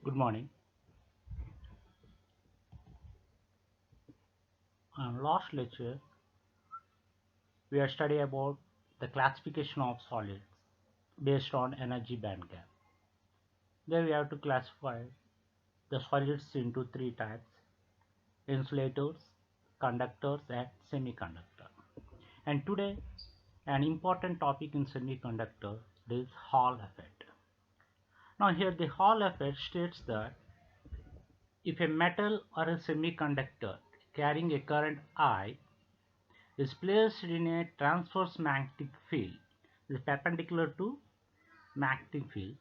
Good morning. Last lecture, we are studying about the classification of solids based on energy band gap. There we have to classify the solids into three types: insulators, conductors, and semiconductor. And today, an important topic in semiconductor is Hall effect. Now here the Hall effect states that if a metal or a semiconductor carrying a current I is placed in a transverse magnetic field is perpendicular to magnetic field,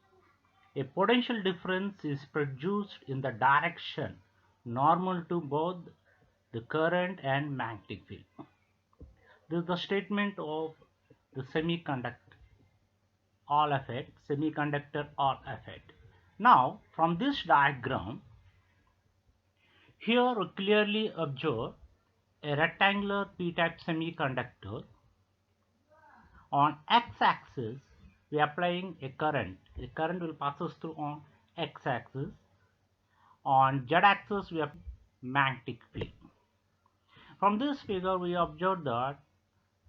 a potential difference is produced in the direction normal to both the current and magnetic field. This is the statement of the semiconductor Hall effect. Now, from this diagram, here we clearly observe a rectangular p-type semiconductor. On x-axis, we are applying a current. The current will pass us through on x-axis. On z-axis, we have magnetic field. From this figure, we observe that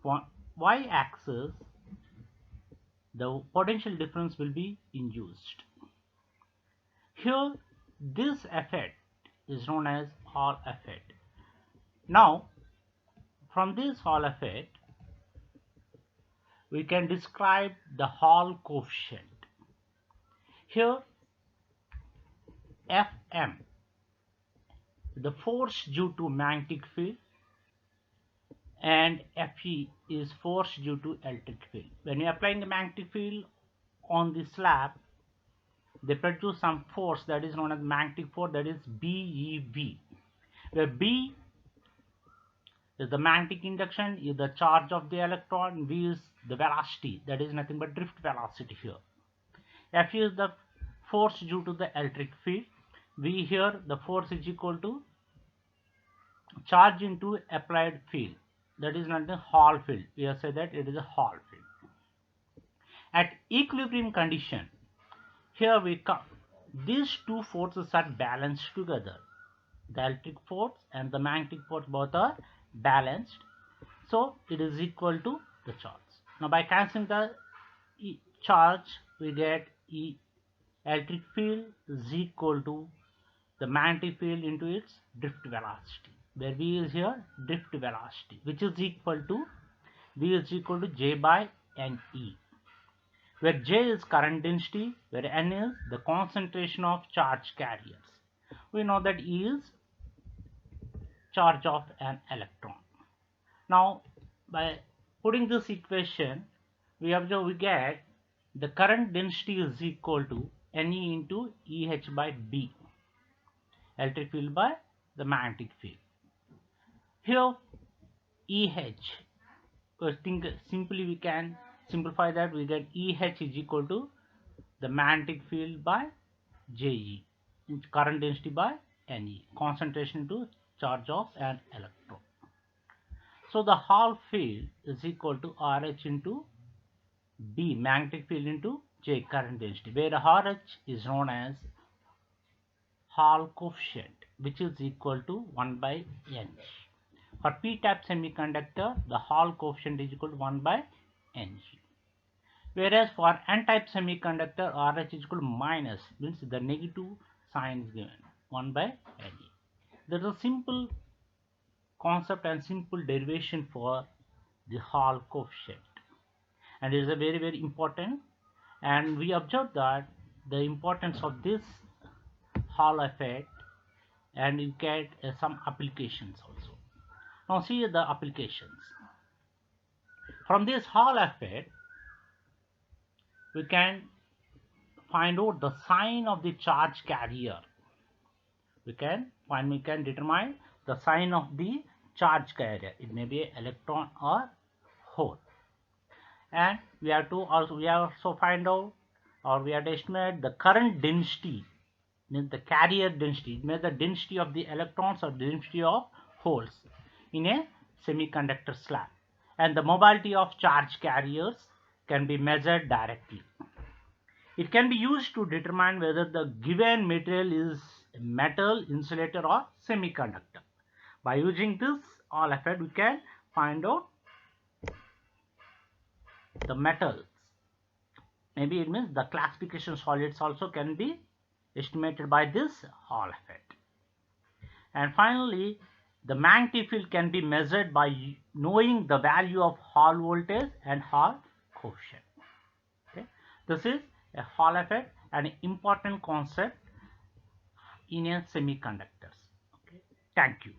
for y-axis, the potential difference will be induced. Here, this effect is known as Hall effect. Now, from this Hall effect, we can describe the Hall coefficient. Here, Fm, the force due to magnetic field, and Fe is force due to electric field. When you are applying the magnetic field on the slab, they produce some force that is known as magnetic force, that is BeV, where B is the magnetic induction, is the charge of the electron, V is the velocity, that is nothing but drift velocity here. Fe is the force due to the electric field. V here, the force is equal to charge into applied field, that is not the Hall field. We have said that it is a Hall field. At equilibrium condition, here we come, these two forces are balanced together. The electric force and the magnetic force both are balanced, so it is equal to the charge. Now by cancelling the charge, we get electric field is equal to the magnetic field into its drift velocity, where V is here drift velocity, which is equal to V is equal to J by NE, where J is current density, where N is the concentration of charge carriers. We know that E is charge of an electron. Now by putting this equation, we get the current density is equal to Ne into Eh by B, electric field by the magnetic field. Here Eh, simply we can simplify that, we get Eh is equal to the magnetic field by Je, current density by Ne, concentration into charge of an electron. So the Hall field is equal to RH into B, magnetic field, into J, current density, where RH is known as Hall coefficient, which is equal to 1 by N. For p-type semiconductor, the Hall coefficient is equal to 1 by N. Whereas for n-type semiconductor, RH is equal to minus, means the negative sign is given, 1 by Ne. There is a simple concept and simple derivation for the Hall coefficient, and it is a very important, and we observe that the importance of this Hall effect, and you get some applications also. Now see the applications. From this Hall effect, we can find out the sign of the charge carrier. We can determine the sign of the charge carrier. It may be an electron or hole. And we have to also find out, or we have to estimate the current density, means the carrier density. It means the density of the electrons or density of holes in a semiconductor slab. And the mobility of charge carriers can be measured directly. It can be used to determine whether the given material is a metal, insulator, or semiconductor. By using this Hall effect, we can find out the metals. Maybe it means the classification solids also can be estimated by this Hall effect. And finally, the magnetic field can be measured by knowing the value of Hall voltage and Hall coefficient. Okay? This is a Hall effect, an important concept in a semiconductors. Okay? Thank you.